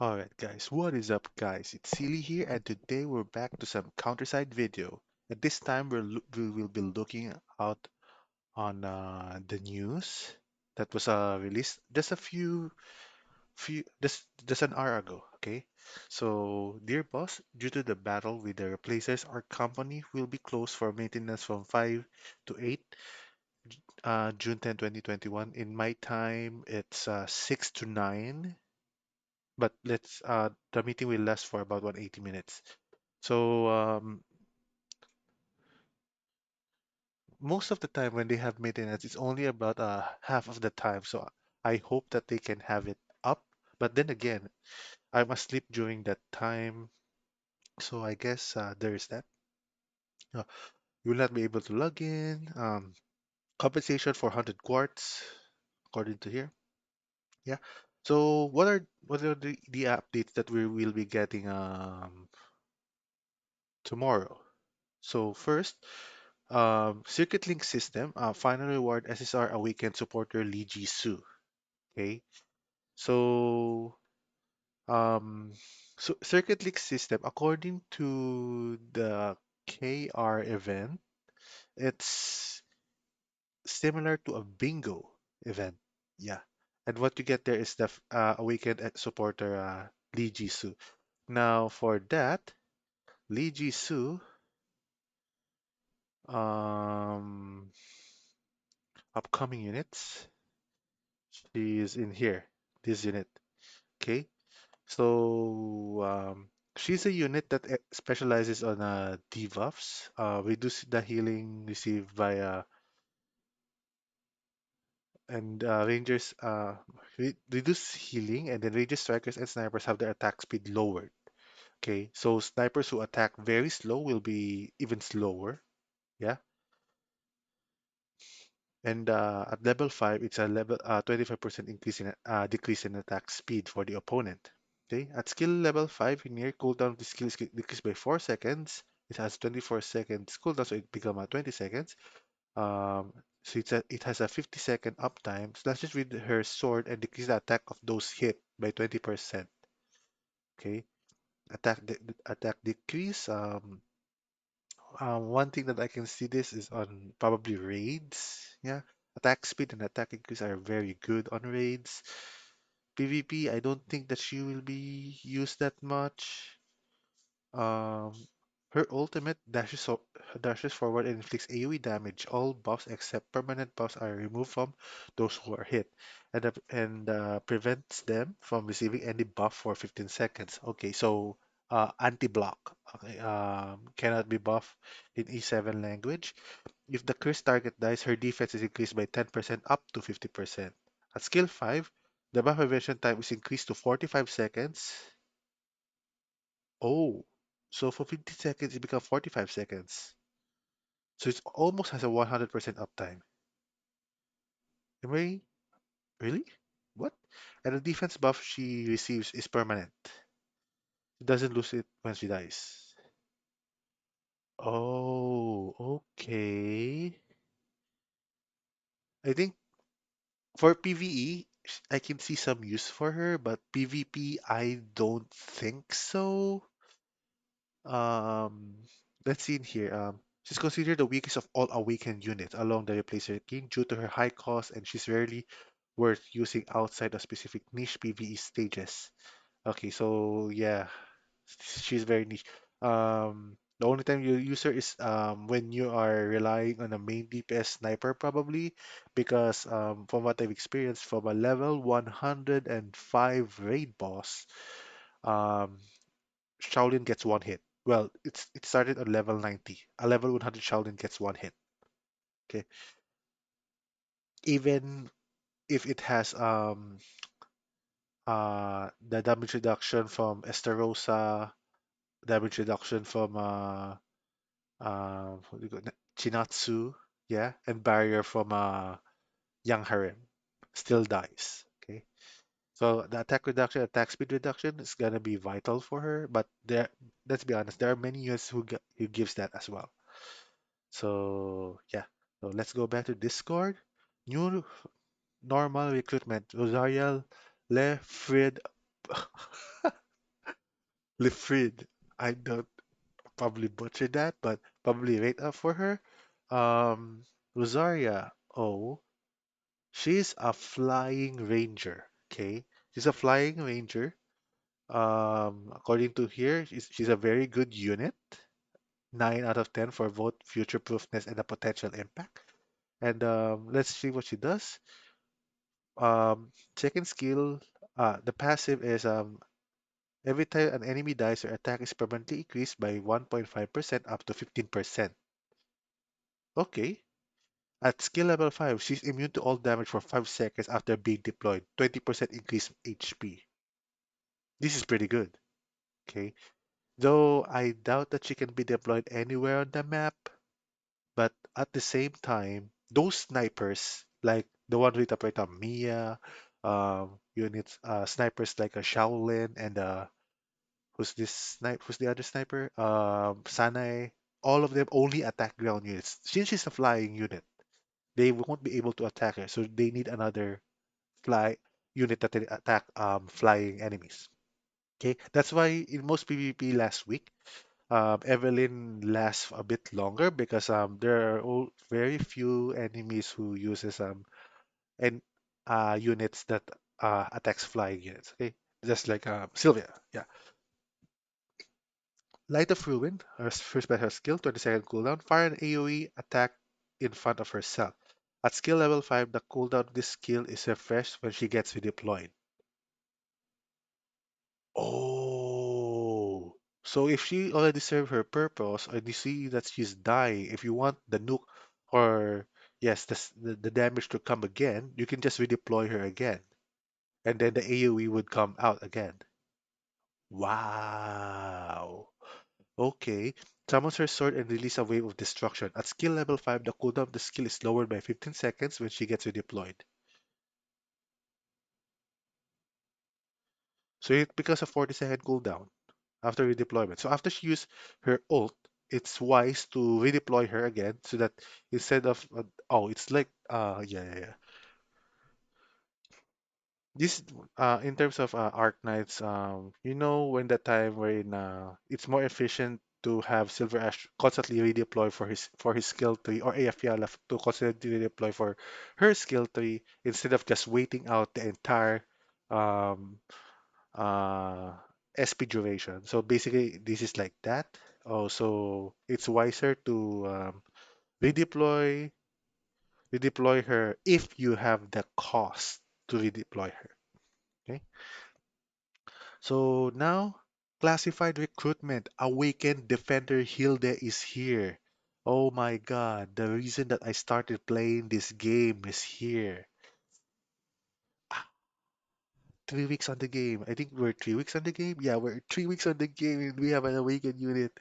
Alright guys, what is up guys? It's Silly here and today we're back to some countryside video. At this time we will be looking out on the news that was released just a just an hour ago, okay? So, dear boss, due to the battle with the replacers, our company will be closed for maintenance from 5 to 8 June 10, 2021. In my time, it's 6 to 9. But the meeting will last for about 180 minutes. So most of the time when they have maintenance, it's only about half of the time. So I hope that they can have it up. But then again, I'm asleep during that time. So I guess there is that. Uh, you will not be able to log in. Compensation for 100 quartz, according to here. Yeah. So what are the updates that we will be getting tomorrow? So first, Circuit Link System, final reward SSR Awakened supporter Lee Ji-soo. Okay, so Circuit Link System, according to the KR event, it's similar to a bingo event. Yeah, and what you get there is the Awakened supporter Lee Ji-soo. Now for that, Lee Ji-soo, um, upcoming units, she is in here, this unit. Okay, so she's a unit that specializes on debuffs. Reduce the healing received via and rangers reduce healing, and then ranger strikers and snipers have their attack speed lowered. Okay, so snipers who attack very slow will be even slower. Yeah, and at level 5, it's a level 25% increase in decrease in attack speed for the opponent. Okay, at skill level 5 in here, cooldown of the skill is decreased by 4 seconds. It has 24 seconds cooldown, so it becomes 20 seconds. Um, it has a 50-second uptime. Slashes with her sword and decrease the attack of those hit by 20%. Okay, attack decrease. One thing that I can see this is on probably raids. Yeah, attack speed and attack increase are very good on raids. PvP, I don't think that she will be used that much. Um, her ultimate dashes forward and inflicts AoE damage. All buffs except permanent buffs are removed from those who are hit, and prevents them from receiving any buff for 15 seconds. Okay, so anti-block. Okay, cannot be buffed in E7 language. If the cursed target dies, her defense is increased by 10% up to 50%. At skill 5, the buff evasion time is increased to 45 seconds. Oh, so for 50 seconds, it becomes 45 seconds. So it almost has a 100% uptime. Am I really? What? And the defense buff she receives is permanent. She doesn't lose it when she dies. Oh, okay. I think for PvE, I can see some use for her, but PvP, I don't think so. Um, let's see in here. She's considered the weakest of all awakened units along the Replacer King due to her high cost, and she's rarely worth using outside of specific niche PvE stages. Okay, so yeah, she's very niche. The only time you use her is when you are relying on a main DPS sniper probably, because from what I've experienced from a level 105 raid boss, um, Shaolin gets one hit. Well, it started at level 90. A level 100 Shaolin gets one hit. Okay, even if it has the damage reduction from Esterosa, damage reduction from what do you call it? Chinatsu, yeah, and barrier from Young Harem, still dies. Okay, so the attack reduction, attack speed reduction is gonna be vital for her. But let's be honest, there are many units who gives that as well. So yeah, so let's go back to Discord. New normal recruitment. Rosaria Le Frid. Lifrid. I don't probably butcher that, but probably right up for her. Um, Rosaria. Oh, she's a flying ranger. Okay, she's a flying ranger. According to here, she's a very good unit. 9 out of 10 for both future proofness and a potential impact. And let's see what she does. Second skill, the passive is every time an enemy dies, their attack is permanently increased by 1.5% up to 15%. Okay. At skill level 5, she's immune to all damage for 5 seconds after being deployed. 20% increase HP. This is pretty good. Okay. Though I doubt that she can be deployed anywhere on the map, but at the same time, those snipers, like the one with up right now, Mia, units, snipers like a Shaolin and who's the other sniper? Sanai. All of them only attack ground units. Since she's a flying unit, they won't be able to attack her, so they need another fly unit that can attack flying enemies. Okay, that's why in most PvP last week, Evelyn lasts a bit longer because there are very few enemies who uses and units that attacks flying units. Okay, just like Sylvia. Yeah, Light of Ruin, her first special skill, 20-second cooldown. Fire an AoE attack in front of herself. At skill level 5, the cooldown of this skill is refreshed when she gets redeployed. Oh, so if she already served her purpose and you see that she's dying, if you want the nuke or yes, the damage to come again, you can just redeploy her again, and then the AoE would come out again. Wow. Okay. Summons her sword and release a wave of destruction. At skill level 5, the cooldown of the skill is lowered by 15 seconds when she gets redeployed. So it becomes a 40-second cooldown after redeployment. So after she used her ult, it's wise to redeploy her again so that instead of oh, it's like yeah, yeah, yeah. This in terms of Arc Knights, when the time wherein it's more efficient to have Silver Ash constantly redeploy for his skill tree or Ayafyala to constantly redeploy for her skill tree instead of just waiting out the entire um, uh, SP duration. So basically, this is like that. Oh, so it's wiser to redeploy redeploy her if you have the cost to redeploy her. Okay. So now, classified recruitment, awakened defender Hilde is here. Oh my God, the reason that I started playing this game is here. Ah, 3 weeks on the game. I think we're 3 weeks on the game. Yeah, we're 3 weeks on the game and we have an awakened unit.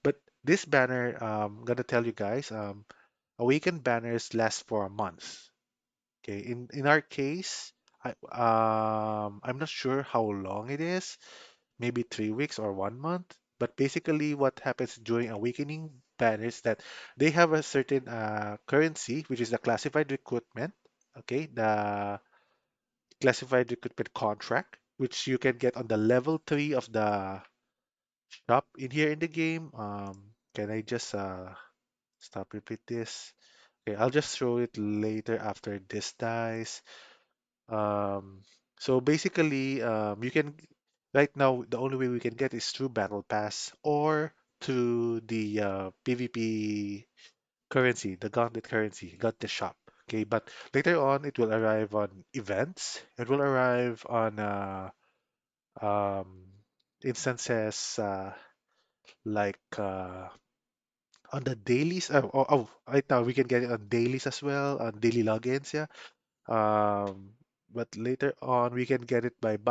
But this banner, I'm gonna tell you guys, awakened banners last for a month. Okay, in our case, I'm not sure how long it is, maybe 3 weeks or 1 month. But basically, what happens during awakening banners that they have a certain currency, which is the classified recruitment. Okay, the classified recruitment contract, which you can get on the level 3 of the shop in here in the game. Can I just stop repeat this? Okay, I'll just show it later after this dies. Um, so basically, you can right now the only way we can get is through Battle Pass or through the PvP currency, the Gauntlet currency, Gauntlet shop. Okay, but later on it will arrive on events. It will arrive on um, instances like on the dailies. Right now we can get it on dailies as well, on daily logins. Yeah. Um, but later on, we can get it by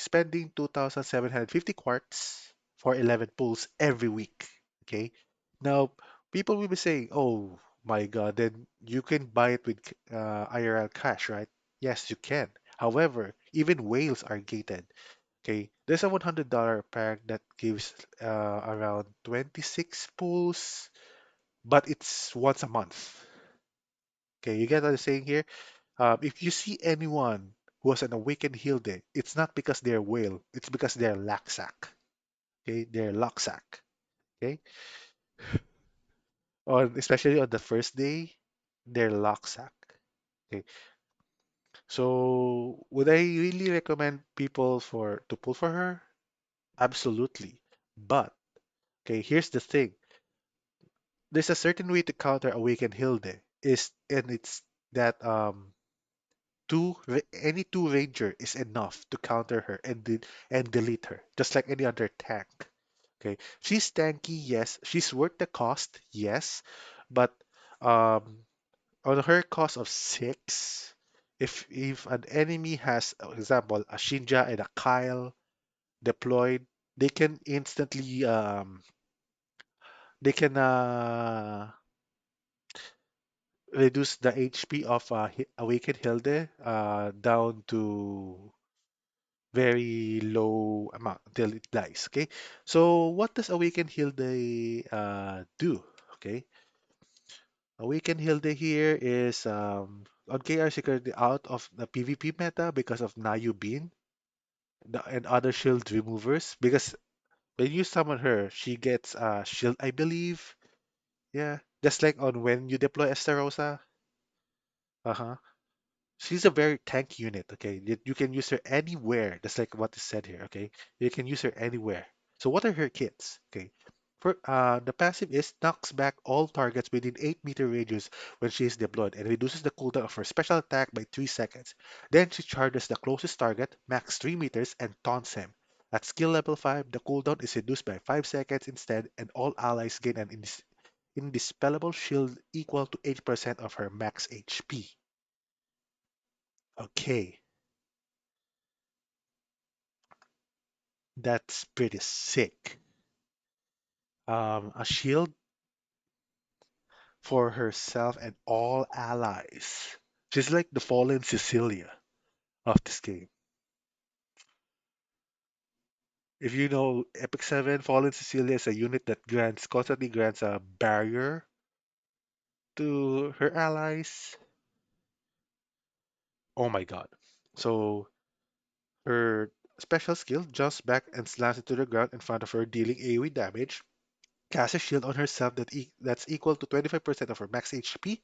spending 2,750 quartz for 11 pulls every week. Okay. Now, people will be saying, "Oh my God, then you can buy it with IRL cash, right?" Yes, you can. However, even whales are gated. Okay, there's a $100 pack that gives around 26 pulls, but it's once a month. Okay, you get what I'm saying here? If you see anyone who has an awakened Hilde, it's not because they're whale, it's because they're Laxac. Okay, they're locksack. Okay, especially on the first day, they're locksack. Okay, so would I really recommend people to pull for her? Absolutely. But okay, here's the thing. There's a certain way to counter Awaken Hilde and it's that any two ranger is enough to counter her and delete her, just like any other tank. Okay, she's tanky, yes. She's worth the cost, yes. But um, on her cost of six, if an enemy has, for example, a Shinja and a Kyle deployed, they can instantly they can reduce the HP of Awakened Hilde down to very low amount until it dies. Okay, so what does Awakened Hilde do? Okay, Awakened Hilde here is on KR security out of the PvP meta because of Nayu Bean and other shield removers. Because when you summon her, she gets shield, I believe. Yeah, just like on when you deploy Estarosa. Uh-huh. She's a very tank unit, okay? You can use her anywhere, just like what is said here, okay? You can use her anywhere. So what are her kits? Okay. The passive is knocks back all targets within 8-meter radius when she is deployed and reduces the cooldown of her special attack by 3 seconds. Then she charges the closest target, max 3 meters, and taunts him. At skill level 5, the cooldown is reduced by 5 seconds instead, and all allies gain an indispellable shield equal to 80% of her max HP. Okay, that's pretty sick. A shield for herself and all allies. She's like the fallen Cecilia of this game. If you know EP5, Fallen Cecilia is a unit that constantly grants a barrier to her allies. Oh my god. So her special skill jumps back and slams into the ground in front of her, dealing AoE damage. Casts a shield on herself that's equal to 25% of her max HP.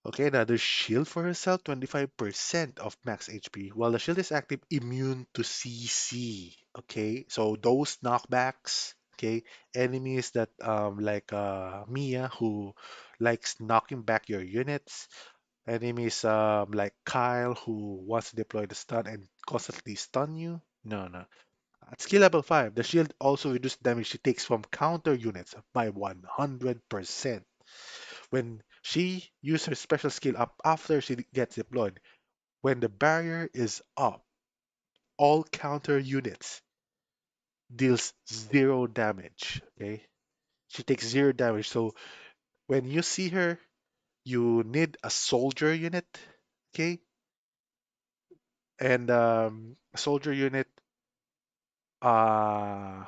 Okay, another shield for herself, 25% of max HP. While the shield is active, immune to CC. Okay, so those knockbacks, okay, enemies that like Mia who likes knocking back your units, enemies like Kyle who wants to deploy the stun and constantly stun you. No, no. At skill level 5, the shield also reduces damage she takes from counter units by 100% when she uses her special skill up after she gets deployed. When the barrier is up, all counter units deals zero damage. Okay, she takes zero damage. So when you see her, you need a soldier unit. Okay, and a soldier unit. Uh,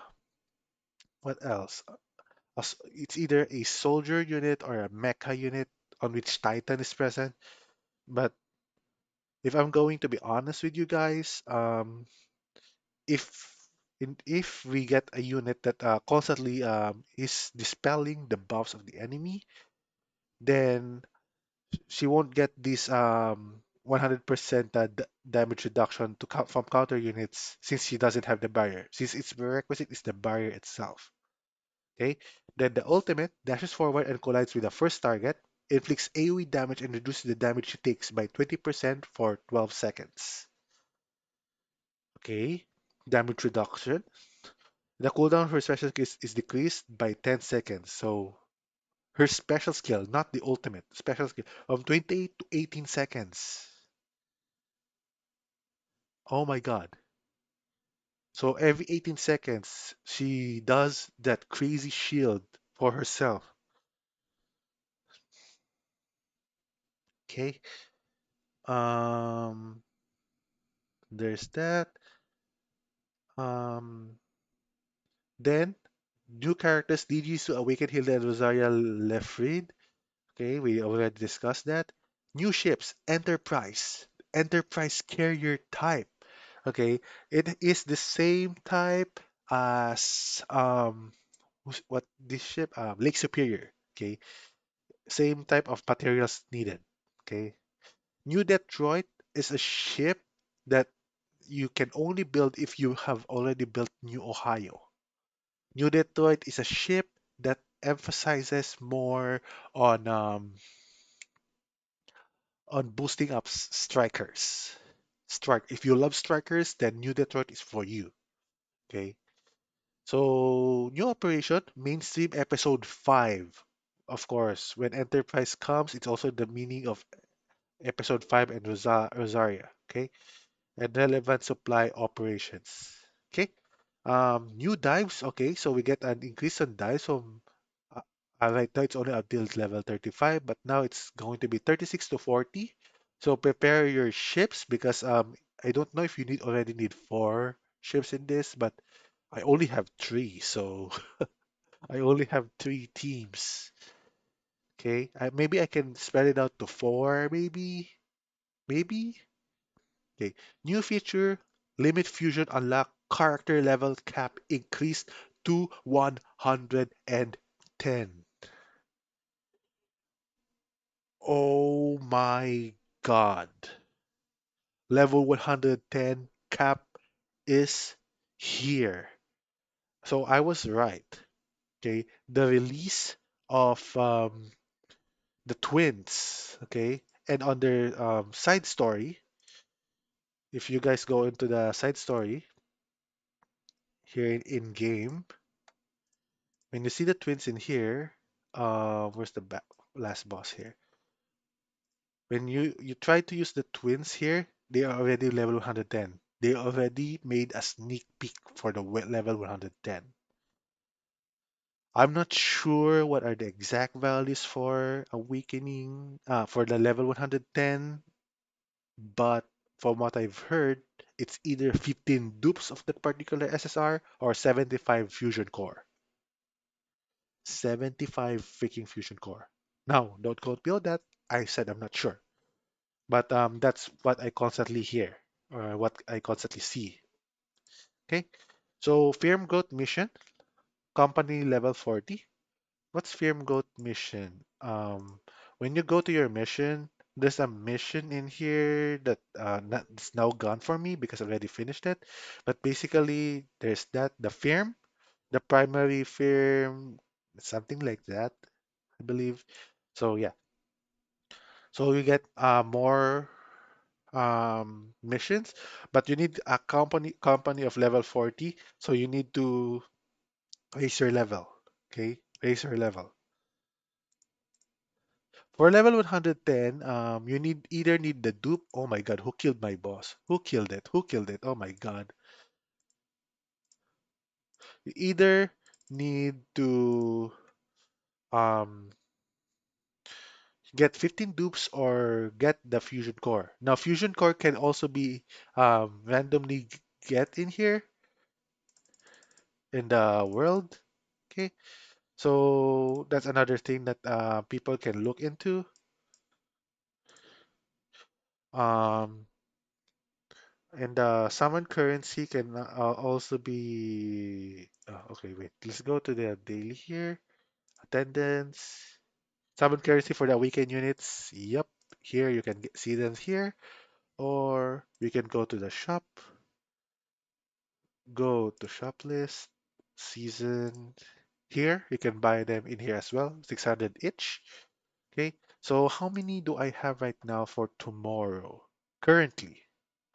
what else? It's either a soldier unit or a mecha unit on which Titan is present. But if I'm going to be honest with you guys, if if we get a unit that constantly is dispelling the buffs of the enemy, then she won't get this 100% damage reduction from counter units since she doesn't have the barrier. Since its prerequisite is the barrier itself. Okay. Then the ultimate dashes forward and collides with the first target, inflicts AoE damage and reduces the damage she takes by 20% for 12 seconds. Okay. Damage reduction. The cooldown for special skill is decreased by 10 seconds. So her special skill, not the ultimate, special skill, from 28 to 18 seconds. Oh my god. So every 18 seconds, she does that crazy shield for herself. Okay. Um, there's that. Um, then new characters lead you to Awaken Hilda and Rosaria Lefrid. Okay, we already discussed that. New ships, Enterprise carrier type. Okay, it is the same type as what this ship Lake Superior. Okay, same type of materials needed. Okay, New Detroit is a ship that you can only build if you have already built New Ohio. New Detroit is a ship that emphasizes more on um, on boosting up strikers. Strike. If you love strikers, then New Detroit is for you. Okay. So new operation, mainstream episode 5. Of course, when Enterprise comes, it's also the meaning of episode 5 and Rosaria. Okay. And relevant supply operations. Okay. New dives. Okay, so we get an increase on dives from uh, right now it's only until level 35, but now it's going to be 36 to 40. So prepare your ships because I don't know if you already need 4 ships in this, but I only have 3, so I only have 3 teams. Okay, maybe I can spread it out to 4, maybe. Okay, new feature, limit fusion unlock character level cap increased to 110. Oh my God. Level 110 cap is here. So I was right. Okay, the release of the twins. Okay, and on their side story, if you guys go into the side story here in game, when you see the twins in here, where's the last boss here? When you try to use the twins here, they are already level 110. They already made a sneak peek for the level 110. I'm not sure what are the exact values for awakening for the level 110, but from what I've heard, it's either 15 dupes of that particular SSR or 75 fusion core. 75 freaking fusion core. Now, don't quote me on that. I said I'm not sure. But that's what I constantly hear or what I constantly see. Okay. So firm growth mission, company level 40. What's firm growth mission? When you go to your mission, there's a mission in here that it's now gone for me because I already finished it. But basically, there's that the firm, the primary firm, something like that, I believe. So yeah. So you get more missions, but you need a company of level 40, so you need to raise your level. Okay, raise your level. For level 110, you either need the dupe. Oh my God, who killed my boss? Who killed it? Who killed it? Oh my God. You either need to um get 15 dupes or get the fusion core. Now, fusion core can also be randomly get in here in the world. Okay, so that's another thing that people can look into. Um, and the summon currency can also be. Okay, wait. Let's go to the daily here. Attendance. Summon currency for the weekend units. Yep. Here you can see them here. Or we can go to the shop. Go to shop list. Season. Here you can buy them in here as well. 600 each. Okay, so how many do I have right now for tomorrow? Currently,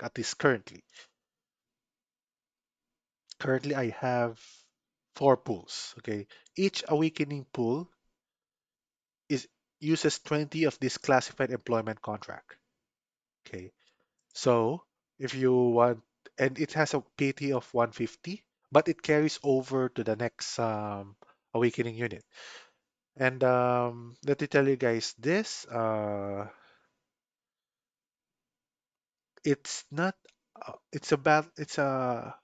at least currently. Currently, I have 4 pools. Okay, each awakening pool is uses 20 of this classified employment contract. Okay, so if you want, and it has a PT of 150, but it carries over to the next awakening unit. And let me tell you guys this. It's not. It's about. It's a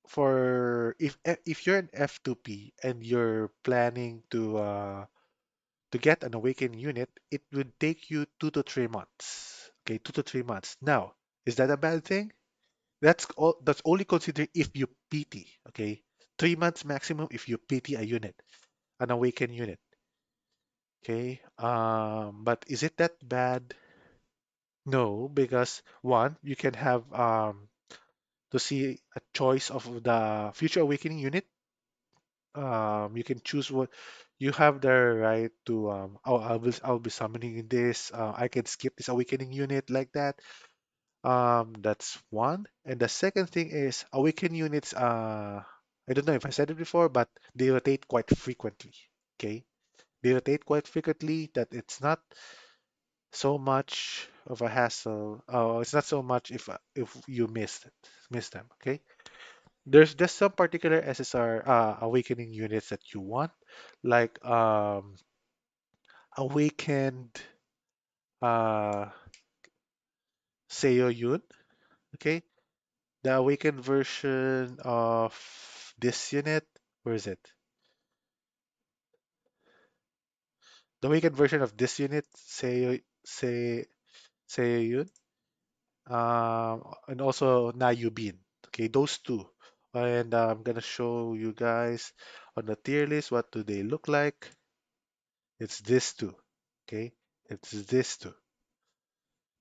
for if you're an F2P and you're planning to get an awakening unit, it would take you 2 to 3 months. Okay, 2 to 3 months. Now, is that a bad thing? That's only considered if you PT. Okay, 3 months maximum if you PT a unit, an awakened unit. Okay. But is it that bad? No, because one, you can have to see a choice of the future awakening unit. You can choose what you have the right to. Oh, I'll be summoning this. I can skip this awakening unit like that. That's one. And the second thing is awaken units. I don't know if I said it before, but they rotate quite frequently. Okay, they rotate quite frequently that it's not so much of a hassle. It's not so much if you miss them. Okay, there's just some particular SSR awakening units that you want, like awakened uh Seo Yun. Okay, the awakened version of this unit. Where is it? The awakened version of this unit, Seo Yun. And also Na Yubin. Okay, those two. And I'm gonna show you guys on the tier list what do they look like. It's this two. Okay, it's this two.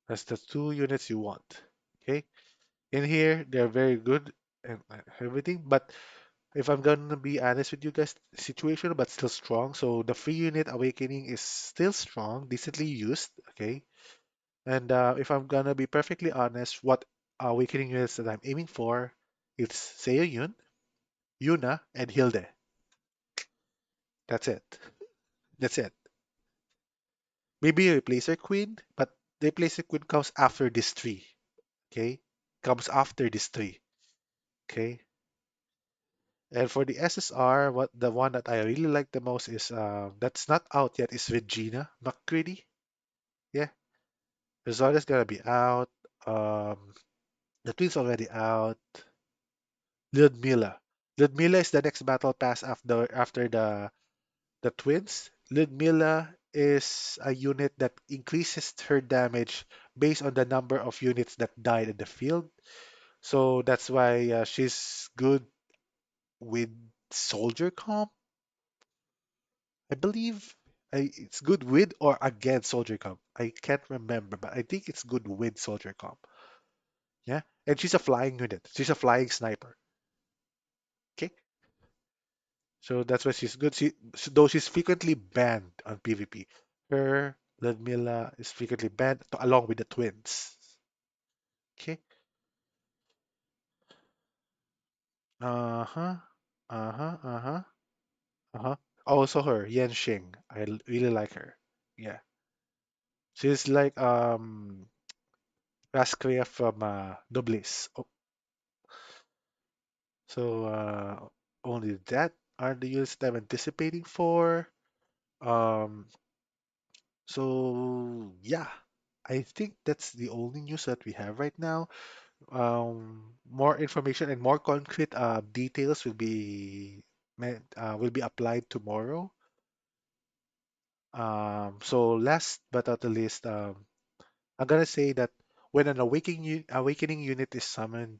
That's the two units you want. Okay, in here they're very good and everything, but if I'm gonna be honest with you guys, situational but still strong. So the free unit awakening is still strong, decently used. Okay, and if I'm gonna be perfectly honest, what awakening units that I'm aiming for, it's Seo Yun, Yuna, and Hilde. That's it. That's it. Maybe a replacer queen, but the replacer queen comes after this three. Okay, comes after this three. Okay, and for the SSR, what the one that I really like the most is that's not out yet is Regina McCready. Yeah, Rosaria's gonna be out. Um, the twins already out. Ludmilla. Ludmilla is the next battle pass after the twins. Ludmilla is a unit that increases her damage based on the number of units that died in the field. So that's why she's good with soldier comp, I believe. It's good with or against soldier comp. I can't remember, but I think it's good with soldier comp. Yeah, and she's a flying unit. She's a flying sniper. Okay, so that's why she's good. Though she's frequently banned on PvP. Her, Ludmilla is frequently banned along with the twins. Okay. Uh-huh. Uh-huh. Uh-huh. Uh-huh. Also her, Yan Xing. Really like her. Yeah. She's like Rascria from Noblesse. Oh, so only that are the units that I'm anticipating for. Um, so yeah, I think that's the only news that we have right now. More information and more concrete details will be applied tomorrow. So last but not the least, I'm gonna say that when an awakening unit is summoned,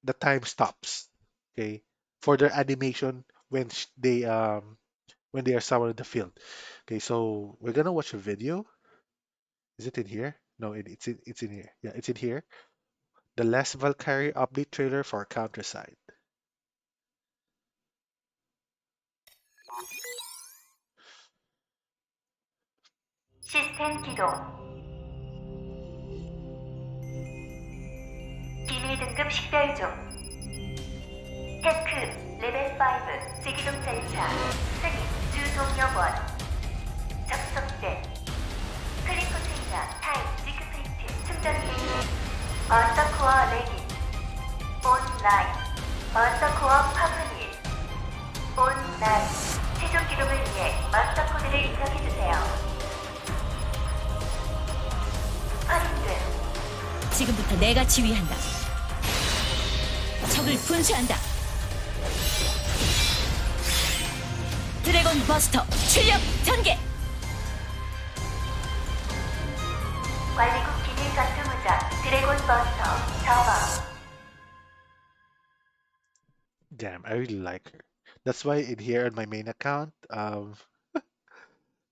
the time stops. Okay, for their animation when they are summoned in the field. Okay, so we're gonna watch a video. Is it in here? No, it's in here. Yeah, it's in here. The last Valkyrie update trailer for Counterside. 시스템 기동. 비밀 등급 식별 중. 테크 레벨 5 제기동 절차. 승인 주동력원. 접속된. 클리코 생략 타입 지크프린트 충전 개시. 마스터코어 레깅. 온라인. 마스터코어 파편일. 온라인. 최종 기록을 위해 마스터 코드를 입력해주세요. 확인됨. 지금부터 내가 지휘한다. 적을 분쇄한다. 드래곤 버스터 출력 전개. 관리국 기밀 전투 무장 드래곤 버스터 저방. Damn, I really like her. That's why in here on my main account,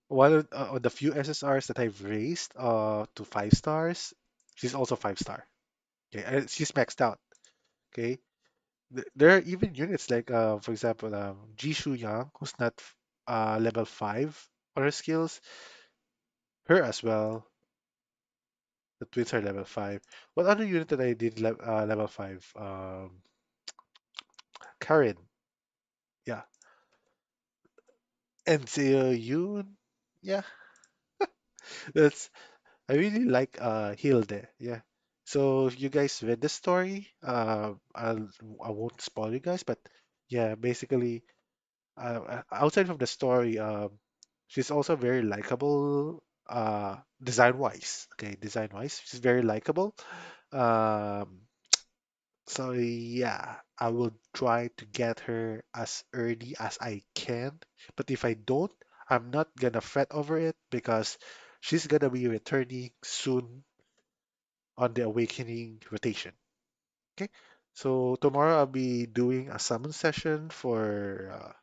one of the few SSRs that I've raised to 5 stars, she's also 5 star. Okay, and she's maxed out. Okay, there are even units like, for example, Ji Shu Yang, who's not level 5 on her skills. Her as well. The twins are level 5. What other unit that I did level 5? Karen. Yeah. And Yoon. Yeah. That's I really like Hilde. Yeah. So if you guys read the story, I won't spoil you guys, but yeah, basically, outside from the story, she's also very likable, design wise. Okay, design wise, she's very likable. Um, so yeah, I will try to get her as early as I can. But if I don't, I'm not gonna fret over it because she's gonna be returning soon on the awakening rotation. Okay, so tomorrow I'll be doing a summon session for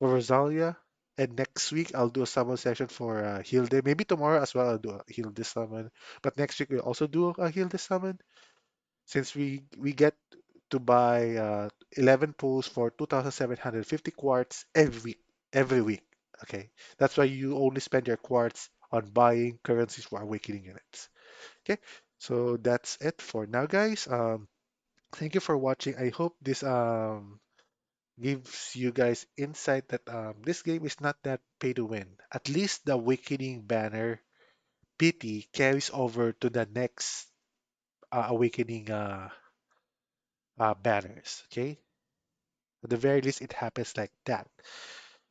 Rosalia, and next week I'll do a summon session for Hilde. Maybe tomorrow as well I'll do a Hilde summon, but next week we'll also do a Hilde summon since we get to buy 11 pulls for 2,750 quartz every week. Okay, that's why you only spend your quartz on buying currencies for awakening units. Okay, so that's it for now, guys. Thank you for watching. I hope this gives you guys insight that this game is not that pay to win. At least the Awakening banner PT carries over to the next Awakening banners. Okay, at the very least, it happens like that.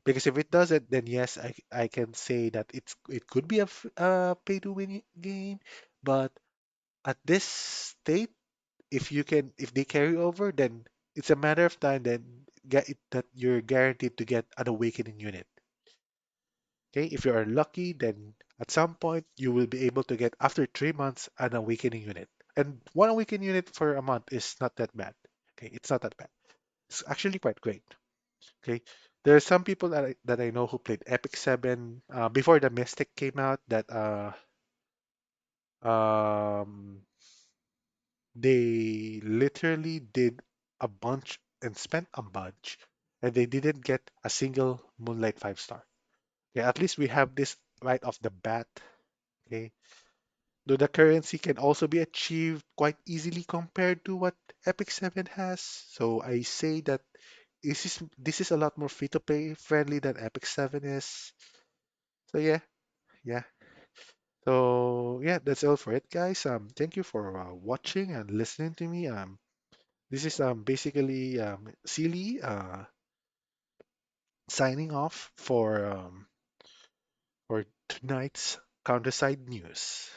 Because if it doesn't, then yes, I can say that it could be a pay to win game. But at this state, if they carry over, then it's a matter of time then get it that you're guaranteed to get an awakening unit. Okay, if you are lucky, then at some point you will be able to get after 3 months an awakening unit. And one awakening unit for a month is not that bad. Okay, it's not that bad. It's actually quite great. Okay, there are some people that I know who played Epic 7 before the Mystic came out that um they literally did a bunch and spent a bunch, and they didn't get a single Moonlight 5 star. Yeah, at least we have this right off the bat. Okay, though the currency can also be achieved quite easily compared to what Epic 7 has. So I say that this is a lot more free to play friendly than Epic 7 is. So yeah, yeah. So yeah, that's all for it, guys. Thank you for watching and listening to me. This is basically Sealy signing off for tonight's Counterside News.